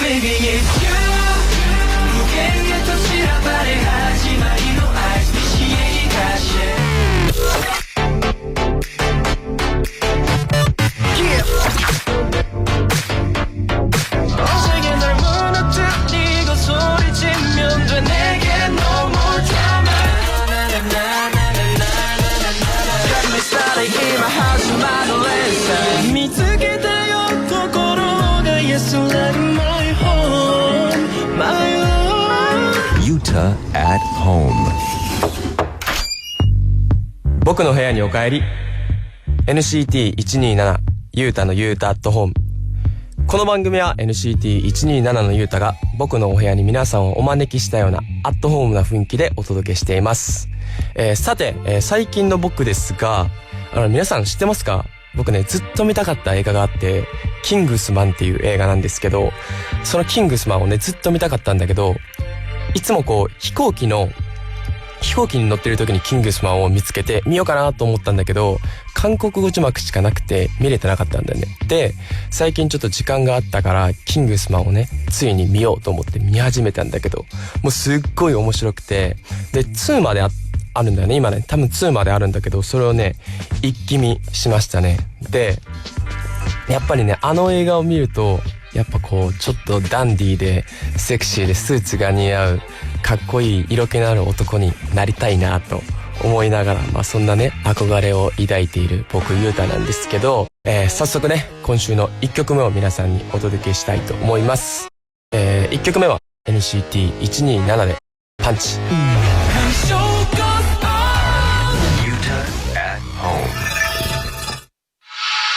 living is you 無限へと散らばれ始まりの合図にしえがし見つけたよ心が安らぐ My home My home Yuta at home 僕の部屋にお帰り NCT127 ユータのユータアットホーム。この番組は NCT127 のユータが僕のお部屋に皆さんをお招きしたようなアットホームな雰囲気でお届けしています。さて、最近の僕ですが、皆さん知ってますか？僕ね、ずっと見たかった映画があって、キングスマンっていう映画なんですけど、そのキングスマンをね、ずっと見たかったんだけど、いつもこう、飛行機に乗ってる時にキングスマンを見つけて見ようかなと思ったんだけど、韓国語字幕しかなくて見れてなかったんだよね。で、最近ちょっと時間があったから、キングスマンをね、ついに見ようと思って見始めたんだけど、もうすっごい面白くて、で、2まであるんだよね。今ね、多分2まであるんだけど、それをね、一気見しましたね。で、やっぱりね、あの映画を見ると、やっぱこう、ちょっとダンディーで、セクシーでスーツが似合う、かっこいい色気のある男になりたいなと思いながら、まあそんなね、憧れを抱いている僕、ユータなんですけど、早速ね、今週の1曲目を皆さんにお届けしたいと思います。1曲目は NCT127 でパンチ。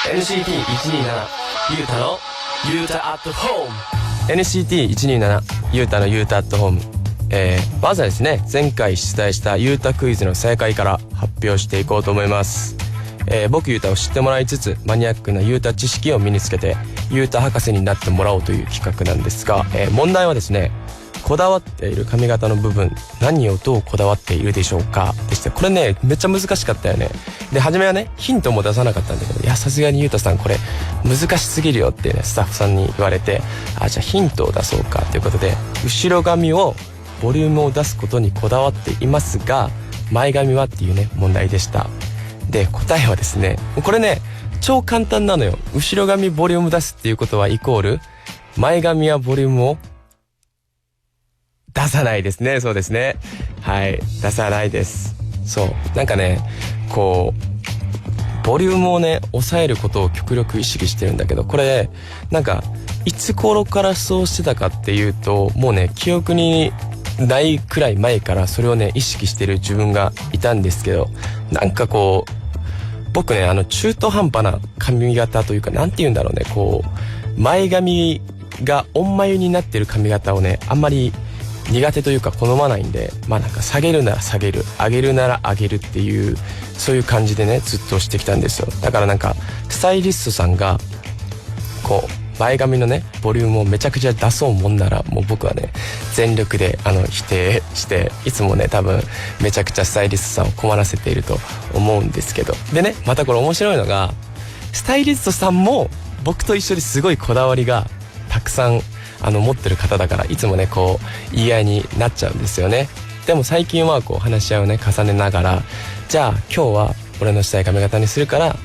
NCT127 ユータのユータアットホーム。 NCT127 ユータのユータアットホーム。まずはですね、前回出題したユータクイズの正解から発表していこうと思います。僕ユータを知ってもらいつつ、マニアックなユータ知識を身につけてユータ博士になってもらおうという企画なんですが、問題はですね、こだわっている髪型の部分、何をどうこだわっているでしょうかでして、これね、めっちゃ難しかったよね。で、初めはね、ヒントも出さなかったんだけど、いや、さすがにゆうたさんこれ難しすぎるよってね、スタッフさんに言われて、じゃあヒントを出そうかということで、後ろ髪をボリュームを出すことにこだわっていますが、前髪はっていうね、問題でした。で、答えはですね、これね、超簡単なのよ。後ろ髪ボリューム出すっていうことはイコール、前髪はボリュームを出さないですね。そうですね。はい。出さないです。そう。なんかね、こう、ボリュームをね、抑えることを極力意識してるんだけど、これ、なんか、いつ頃からそうしてたかっていうと、もうね、記憶にないくらい前からそれをね、意識してる自分がいたんですけど、なんかこう、僕ね、中途半端な髪型というか、なんて言うんだろうね、こう、前髪がオン眉になってる髪型をね、あんまり苦手というか好まないんで、まあなんか下げるなら下げる、上げるなら上げるっていう、そういう感じでね、ずっとしてきたんですよ。だからなんか、スタイリストさんが、こう、前髪のね、ボリュームをめちゃくちゃ出そうもんなら、もう僕はね、全力で否定して、いつもね、多分、めちゃくちゃスタイリストさんを困らせていると思うんですけど。でね、またこれ面白いのが、スタイリストさんも、僕と一緒ですごいこだわりがたくさん、持ってる方だから、いつもね、こう、言い合いになっちゃうんですよね。でも最近はこう、話し合いをね、重ねながら、じゃあ今日は俺のしたい髪型にするから、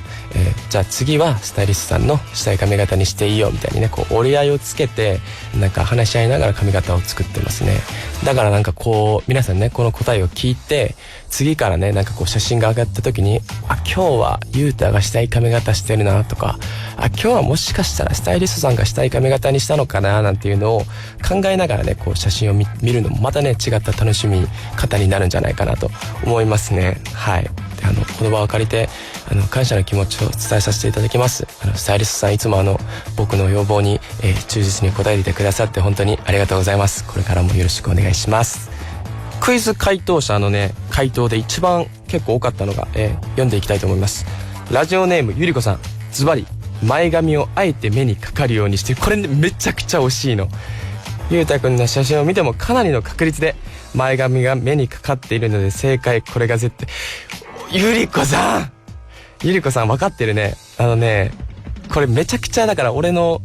じゃあ次はスタイリストさんのしたい髪型にしていいよみたいにね、こう折り合いをつけてなんか話し合いながら髪型を作ってますね。だからなんかこう皆さんね、この答えを聞いて次からね、なんかこう写真が上がった時に、今日はユータがしたい髪型してるなとか、今日はもしかしたらスタイリストさんがしたい髪型にしたのかななんていうのを考えながらね、こう写真を 見るのもまたね、違った楽しみ方になるんじゃないかなと思いますね。はい。でこの場を借りて感謝の気持ちを伝えさせていただきます。スタイリストさん、いつも僕の要望に、忠実に答えてくださって本当にありがとうございます。これからもよろしくお願いします。クイズ回答者のね、回答で一番結構多かったのが、読んでいきたいと思います。ラジオネームゆりこさん、ズバリ前髪をあえて目にかかるようにして、これね、めちゃくちゃ惜しいの。ゆうたくんの写真を見てもかなりの確率で前髪が目にかかっているので正解、これが絶対。ゆりこさん分かってるね。これめちゃくちゃだから俺の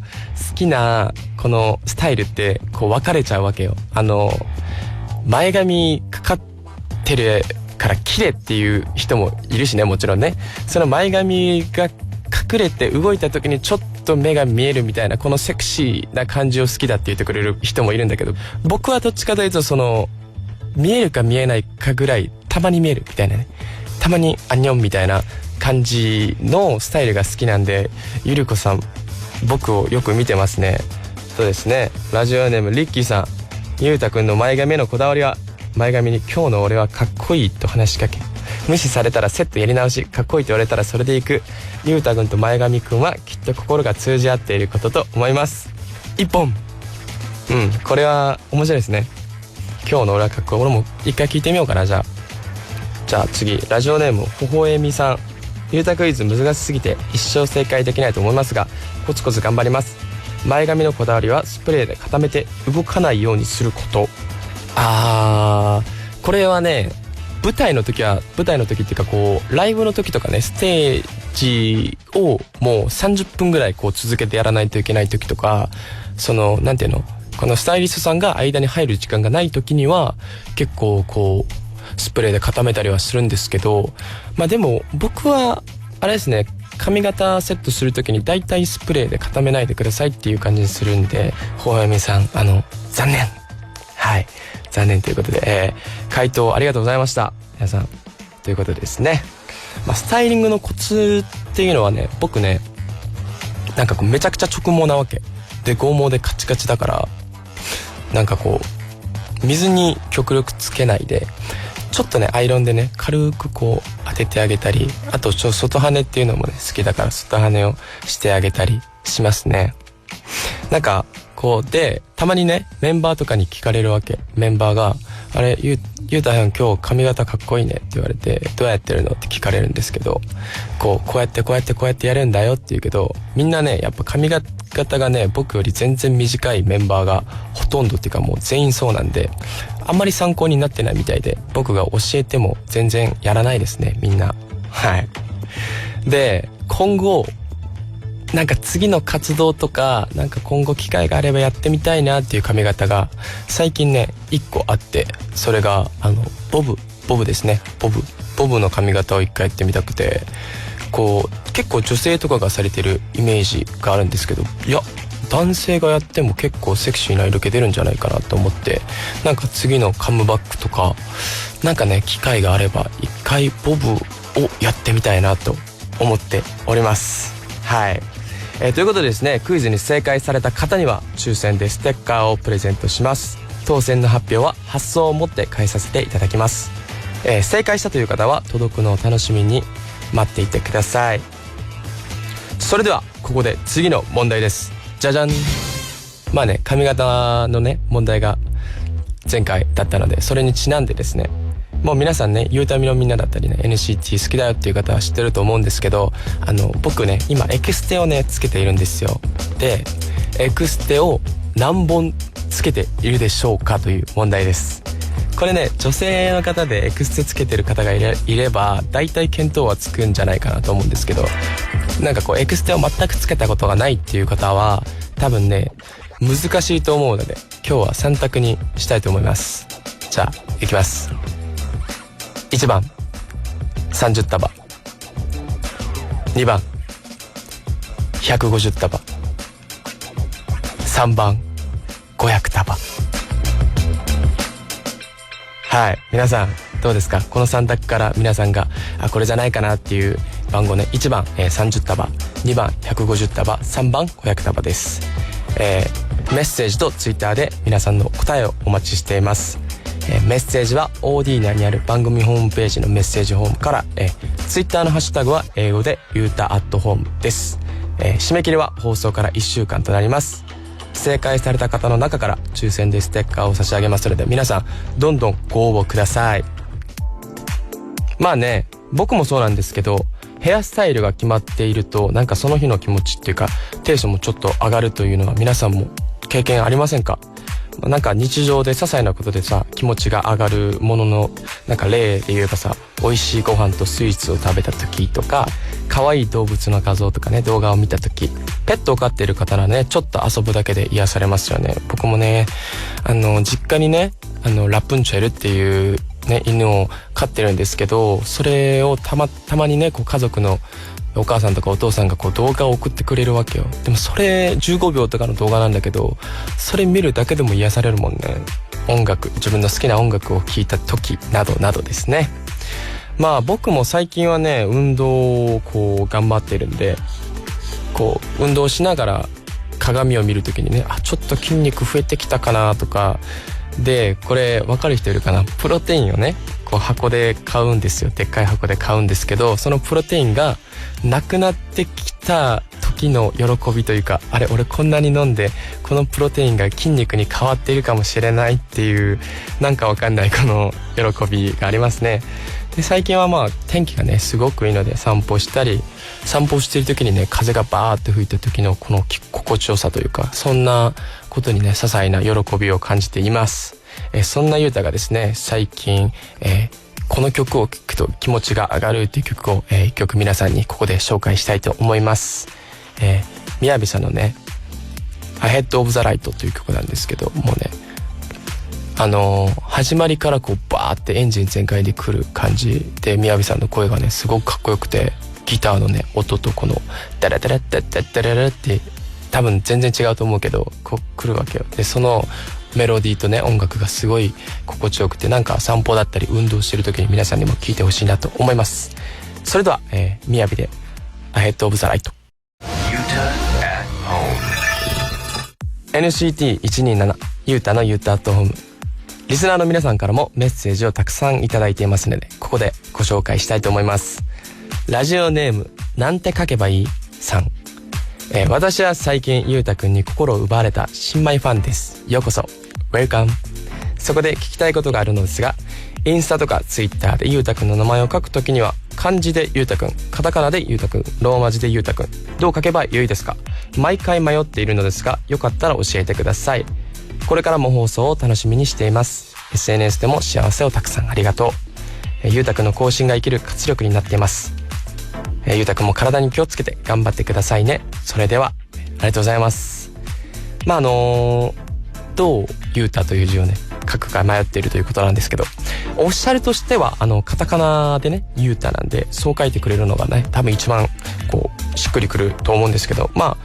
好きなこのスタイルってこう分かれちゃうわけよ。前髪かかってるから綺麗っていう人もいるしね、もちろんね。その前髪が隠れて動いた時にちょっと目が見えるみたいな、このセクシーな感じを好きだって言ってくれる人もいるんだけど、僕はどっちかというとその見えるか見えないかぐらいたまに見えるみたいなね、たまにアンニョンみたいな感じのスタイルが好きなんで、ゆりこさん僕をよく見てますね。そうですね、ラジオネームリッキーさん、ゆうたくんの前髪へのこだわりは、前髪に今日の俺はかっこいいと話しかけ、無視されたらセットやり直し、かっこいいと言われたらそれでいく。ゆうたくんと前髪くんはきっと心が通じ合っていることと思います。一本。これは面白いですね。今日の俺はかっこいい。俺も一回聞いてみようかな。じゃあ次、ラジオネームほほえみさん、ゆうたクイズ難しすぎて一生正解できないと思いますが、コツコツ頑張ります。前髪のこだわりはスプレーで固めて動かないようにすること。これはね、舞台の時っていうか、こうライブの時とかね、ステージをもう30分ぐらいこう続けてやらないといけない時とか、そのなんていうの、このスタイリストさんが間に入る時間がない時には結構こうスプレーで固めたりはするんですけど、まあでも僕はあれですね、髪型セットする時にだいたいスプレーで固めないでくださいっていう感じにするんで、ほやみさん残念、はい残念ということで、回答ありがとうございました皆さん。ということでですね、スタイリングのコツっていうのはね、僕ね、なんかこうめちゃくちゃ直毛なわけで、剛毛でカチカチだから、なんかこう水に極力つけないで、ちょっとねアイロンでね軽くこう当ててあげたり、あと外羽っていうのもね好きだから外羽をしてあげたりしますね。なんかこうで、たまにねメンバーとかに聞かれるわけ。メンバーがあれ、ゆうたやん今日髪型かっこいいねって言われて、どうやってるのって聞かれるんですけど、こうやってやるんだよって言うけど、みんなねやっぱ髪型がね僕より全然短いメンバーがほとんどっていうかもう全員そうなんで、あんまり参考になってないみたいで、僕が教えても全然やらないですねみんな。はいで、今後なんか次の活動とか、なんか今後機会があればやってみたいなっていう髪型が最近ね1個あって、それがボブですね。ボブの髪型を一回やってみたくて、こう結構女性とかがされてるイメージがあるんですけど、いや男性がやっても結構セクシーな色気出るんじゃないかなと思って、なんか次のカムバックとかなんかね機会があれば一回ボブをやってみたいなと思っております。はい、ということでですね、クイズに正解された方には抽選でステッカーをプレゼントします。当選の発表は発送をもって返させていただきます。正解したという方は届くのを楽しみに待っていてください。それではここで次の問題です。じゃじゃん。まあね、髪型のね問題が前回だったので、それにちなんでですね、もう皆さんね、ゆうたみのみんなだったりね NCT 好きだよっていう方は知ってると思うんですけど、僕ね今エクステをねつけているんですよ。で、エクステを何本つけているでしょうかという問題です。これね、女性の方でエクステつけてる方がいれば大体見当はつくんじゃないかなと思うんですけど、なんかこうエクステを全くつけたことがないっていう方は多分ね難しいと思うので、今日は3択にしたいと思います。じゃあいきます。1番30束、2番150束、3番500束。はい、皆さんどうですか？この3択から皆さんがこれじゃないかなっていう番号ね。1番、30束、2番150束、3番500束です。メッセージとツイッターで皆さんの答えをお待ちしています。メッセージは OD 内にある番組ホームページのメッセージホームから、ツイッターのハッシュタグは英語でゆうた@home です。締め切りは放送から1週間となります。正解された方の中から抽選でステッカーを差し上げますので、皆さんどんどんご応募ください。まあね、僕もそうなんですけど、ヘアスタイルが決まっているとなんかその日の気持ちっていうかテンションもちょっと上がるというのは皆さんも経験ありませんか？なんか日常で些細なことでさ気持ちが上がるもののなんか例で言えばさ、美味しいご飯とスイーツを食べた時とか、可愛い動物の画像とかね動画を見た時、ペットを飼っている方ならねちょっと遊ぶだけで癒されますよね。僕もね実家にねラプンツェルっていうね犬を飼ってるんですけど、それをたまにねこう家族のお母さんとかお父さんがこう動画を送ってくれるわけよ。でもそれ15秒とかの動画なんだけど、それ見るだけでも癒されるもんね。音楽、自分の好きな音楽を聴いた時などなどですね。まあ僕も最近はね運動をこう頑張ってるんで、こう運動しながら鏡を見るときにね、ちょっと筋肉増えてきたかなとかで、これ分かる人いるかな、プロテインをねこう箱で買うんですよ。でっかい箱で買うんですけど、そのプロテインがなくなってきた時の喜びというか、あれ俺こんなに飲んでこのプロテインが筋肉に変わっているかもしれないっていう、なんかわかんないこの喜びがありますね。で最近はまあ天気がねすごくいいので散歩したり、散歩している時にね風がバーって吹いた時のこの心地よさというか、そんなことにね些細な喜びを感じています。そんなゆうたがですね最近、この曲を聴くと気持ちが上がるっていう曲を、一曲皆さんにここで紹介したいと思います。みやびさんのね Ahead of the Light という曲なんですけど、もうね始まりからこうバーってエンジン全開で来る感じで、みやびさんの声がねすごくかっこよくて、ギターのね音とこのダラダラダラダラダラダラって多分全然違うと思うけどこう来るわけよ。でそのメロディーとね音楽がすごい心地よくて、なんか散歩だったり運動してる時に皆さんにも聴いてほしいなと思います。それでは、みやびで Ahead of the Light。 NCT127 ゆうたのゆうたアットホーム、リスナーの皆さんからもメッセージをたくさんいただいていますので、ここでご紹介したいと思います。ラジオネームなんて書けばいいさん、私は最近ゆうたくんに心を奪われた新米ファンです。ようこそ、ウェルカム。そこで聞きたいことがあるのですが、インスタとかツイッターでゆうたくんの名前を書くときには漢字でゆうたくん、カタカナでゆうたくん、ローマ字でゆうたくん、どう書けばよいですか？毎回迷っているのですが、よかったら教えてください。これからも放送を楽しみにしています。 SNS でも幸せをたくさんありがとう。ゆうたくんの更新が生きる活力になっています。ゆうたくんも体に気をつけて頑張ってくださいね。それではありがとうございます。まあどうゆうたという字をね書くか迷っているということなんですけど、オフィシャルとしてはカタカナでねゆうたなんで、そう書いてくれるのがね多分一番こうしっくりくると思うんですけど、まあ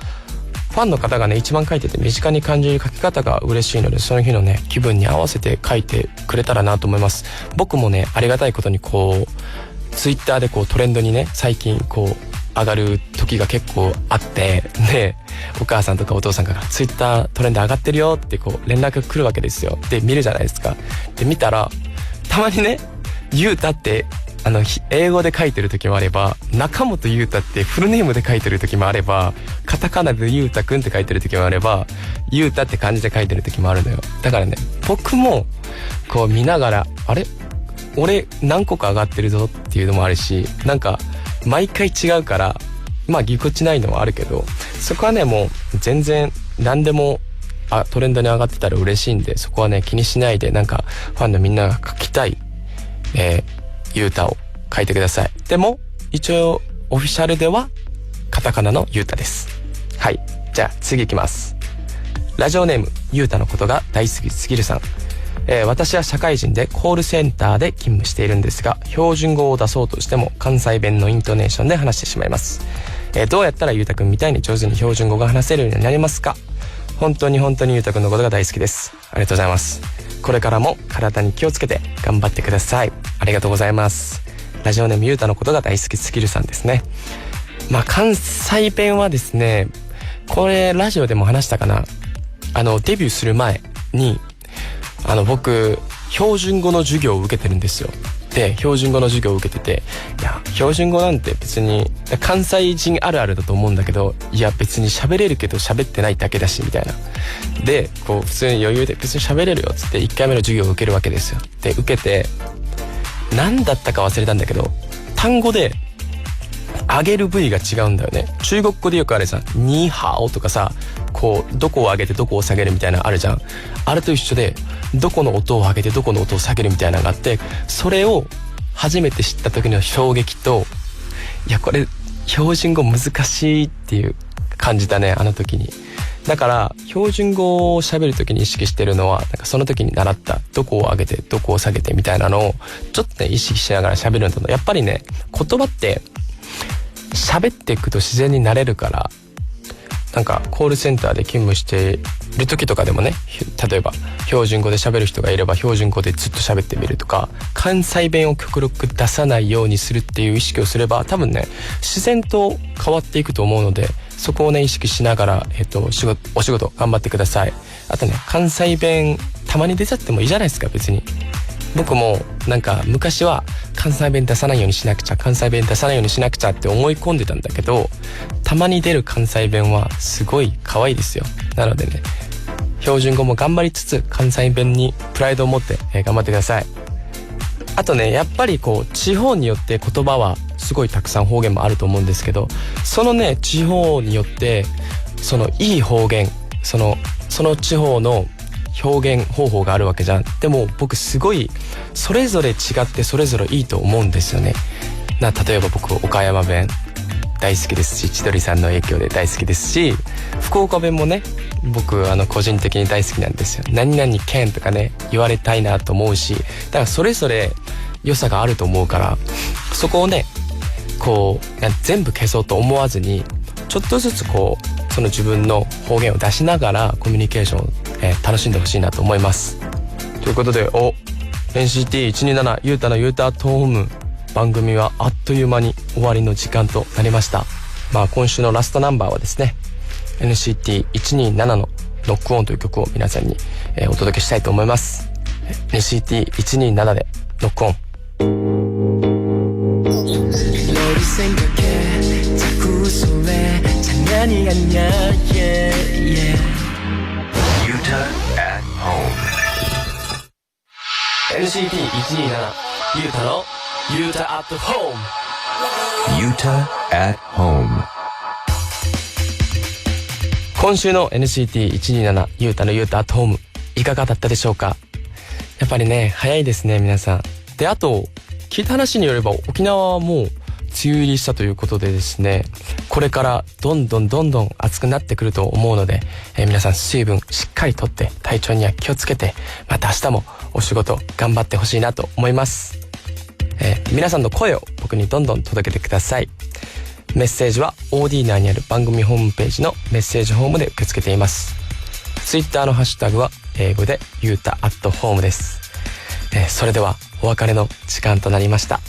ファンの方がね一番書いてて身近に感じる書き方が嬉しいので、その日のね気分に合わせて書いてくれたらなと思います。僕もねありがたいことにこうツイッターでこうトレンドにね最近こう上がる時が結構あって、でお母さんとかお父さんからツイッタートレンド上がってるよってこう連絡来るわけですよ。で見るじゃないですか。で見たらたまにねゆうたって英語で書いてる時もあれば、中本ゆうたってフルネームで書いてる時もあれば、カタカナでゆうたくんって書いてる時もあれば、ゆうたって漢字で書いてる時もあるのよ。だからね僕もこう見ながら、あれ俺何個か上がってるぞっていうのもあるし、なんか毎回違うからまあぎこちないのはあるけど、そこはねもう全然何でもトレンドに上がってたら嬉しいんで、そこはね気にしないで、なんかファンのみんなが書きたいゆうたを書いてください。でも一応オフィシャルではカタカナのゆうたです。はい、じゃあ次いきます。ラジオネームゆうたのことが大好きすぎるさん、私は社会人でコールセンターで勤務しているんですが、標準語を出そうとしても関西弁のイントネーションで話してしまいます。どうやったらゆうたくんみたいに上手に標準語が話せるようになりますか？本当にゆうたくんのことが大好きです。ありがとうございます。これからも体に気をつけて頑張ってください。ありがとうございます。ラジオネームゆうたのことが大好きすぎるさんですね。まあ関西弁はですね、これラジオでも話したかな。デビューする前に僕標準語の授業を受けてるんですよ。で標準語の授業を受けてて、いや標準語なんて別に関西人あるあるだと思うんだけど、いや別に喋れるけど喋ってないだけだしみたいな。でこう普通に余裕で別に喋れるよっつって1回目の授業を受けるわけですよ。で受けて何だったか忘れたんだけど、単語で上げる部位が違うんだよね。中国語でよくあれさ、ニーハオとかさ、こうどこを上げてどこを下げるみたいなのあるじゃん。あれと一緒でどこの音を上げてどこの音を下げるみたいなのがあって、それを初めて知った時の衝撃と、いやこれ標準語難しいっていう感じだね、あの時に。だから標準語を喋る時に意識してるのは、なんかその時に習ったどこを上げてどこを下げてみたいなのをちょっとね意識しながら喋るんだと、やっぱりね言葉って喋っていくと自然になれるから、なんかコールセンターで勤務している時とかでもね、例えば標準語で喋る人がいれば標準語でずっと喋ってみるとか、関西弁を極力出さないようにするっていう意識をすれば、多分ね自然と変わっていくと思うので、そこをね意識しながら、お仕事頑張ってください。あとね、関西弁たまに出ちゃってもいいじゃないですか、別に。僕もなんか昔は関西弁出さないようにしなくちゃ、関西弁出さないようにしなくちゃって思い込んでたんだけど、たまに出る関西弁はすごい可愛いですよ。なのでね、標準語も頑張りつつ関西弁にプライドを持って、頑張ってください。あとね、やっぱりこう地方によって言葉はすごいたくさん方言もあると思うんですけど、そのね地方によってそのいい方言、その地方の表現方法があるわけじゃん。でも僕すごいそれぞれ違ってそれぞれいいと思うんですよね。例えば僕岡山弁大好きですし、千鳥さんの影響で大好きですし、福岡弁もね僕個人的に大好きなんですよ。何々県とかね言われたいなと思うし、だからそれぞれ良さがあると思うから、そこをねこう全部消そうと思わずに、ちょっとずつこうその自分の方言を出しながらコミュニケーションを、楽しんでほしいなと思います。ということで、NCT127 ゆうたのゆうたアットホーム、番組はあっという間に終わりの時間となりました。今週のラストナンバーはですね、NCT127 のロックオンという曲を皆さんに、お届けしたいと思います。NCT127 でロックオン。 너를 생각해 자꾸 웃음에 장난이 아니야 yeah, yeah. Yuta at home. NCT127 ゆうたのゆうたアットホーム。 Yuta at home. 今週の NCT127 ゆうたのゆうたアットホーム、いかがだったでしょうか。やっぱりね早いですね皆さん。で、あと聞いた話によれば沖縄はもう梅雨入りしたということでですね、これからどんどん暑くなってくると思うので、皆さん水分しっかりとって体調には気をつけて、また明日もお仕事頑張ってほしいなと思います。皆さんの声を僕にどんどん届けてください。メッセージは OD 内にある番組ホームページのメッセージフォームで受け付けています。ツイッターのハッシュタグは英語でゆうたアットホームです。それではお別れの時間となりました。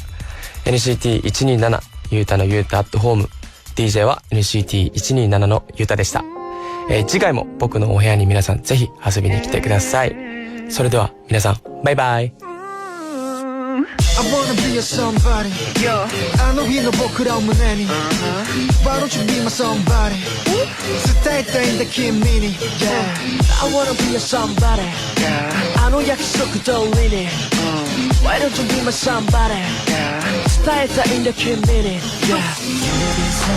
NCT127 ゆうたのゆうたアットホーム、 DJ は NCT127 のゆうたでした。次回も僕のお部屋に皆さんぜひ遊びに来てください。それでは皆さんバイバイ。I wanna be a somebody. Yeah. I know you know僕らを胸に。Why don't you be my somebody? 伝えたいんだ君に。Yeah. I wanna be a somebody. あの約束通りに。Why don't you be my somebody? 伝えたいんだ君に。Yeah. 指先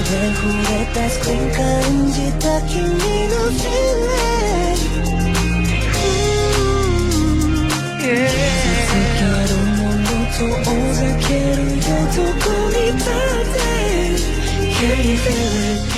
で触れた少し感じた君の feeling. Yeah. 遠ざけるよどこにだって Can you feel it?